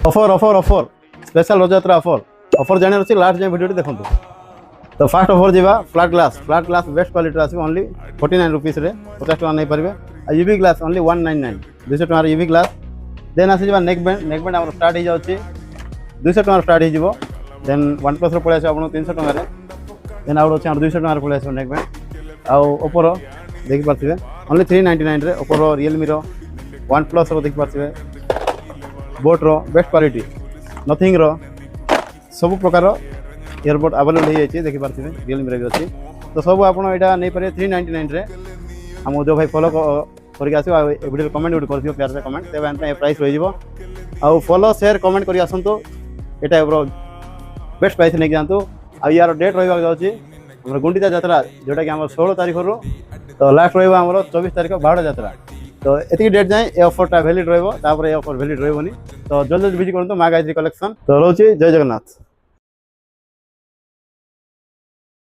Offer offer offer special Rathyatra offer offer জানার আছে last যাই ভিডিওটি দেখুন। তো ফার্স্ট অফর যা ফ্লাট গ্লাস বেস্ট क्वालिटी আসবে অনলি 49 रुपीस रे 50 টাকা নাই পারবে। আর ইভি গ্লাস অনলি 199 200 টাকার ইভি গ্লাস। দেন আসি যা নেক ব্যান্ড আমার স্টার্ট হয়ে যাচ্ছে 200 টাকার স্টার্ট হয়ে যাব। দেন OnePlus ର পড়ে আসবে আপনার 300 টাকা রে। দেন আউট আছে আমার 200 টাকার পড়ে আসবে নেক ব্যান্ড। ଆଉ ଓପୋର ଦେଖିପାରୁଥିବେ ଓନ୍ଲି 399ରେ ଓପୋର ରିଏଲମିର OnePlusର ଦେଖିପାରୁଥିବେ ବୋଟ୍ର ବେଷ୍ଟ କ୍ୱାଲିଟି ନଥିଙ୍ଗର ସବୁ ପ୍ରକାର ଇୟରବଡ୍ ଆଭେଲେବଲ୍ ହେଇଯାଇଛି ଦେଖିପାରୁଥିବେ ରିଏଲମିର ବି ଅଛି। ତ ସବୁ ଆପଣ ଏଇଟା ନେଇପାରିବେ 399ରେ। ଆମକୁ ଯେଉଁ ଭାଇ ଫଲୋ କରିକି ଆସିବ ଆଉ ଏ ଭିଡ଼ିଓରେ କମେଣ୍ଟ ଗୋଟେ କରିଥିବ ପ୍ୟାର ସେ କମେଣ୍ଟ ତେବେ ଆମ ପାଇଁ ଏ ପ୍ରାଇସ୍ ରହିଯିବ। ଆଉ ଫଲୋ ସେୟାର କମେଣ୍ଟ କରି ଆସନ୍ତୁ ଏଇଟା ଏବେର ବେଷ୍ଟ ପ୍ରାଇସ୍ ନେଇକି ଯାଆନ୍ତୁ। ଆଉ ୟାର ଡେଟ୍ ରହିବାକୁ ଯାଉଛି ଆମର ଗୁଣ୍ଡିଚା ଯାତ୍ରା ଯେଉଁଟାକି ଆମର 16 ତାରିଖରୁ ତ ଲାଷ୍ଟ ରହିବ ଆମର 24 ତାରିଖ ବାହୁଡ଼ା ଯାତ୍ରା। ତ ଏତିକି ଡେଟ୍ ଯାଏଁ ଏ ଅଫରଟା ଭ୍ୟାଲିଡ୍ ରହିବ, ତାପରେ ଏ ଅଫର ଭ୍ୟାଲିଡ୍ ରହିବନି। ତ ଜଲ୍ଦି ଭିଜିଟ୍ କରନ୍ତୁ ମା ଗାୟତ୍ରୀ କଲେକ୍ସନ୍। ତ ରହୁଛି ଜୟ ଜଗନ୍ନାଥ।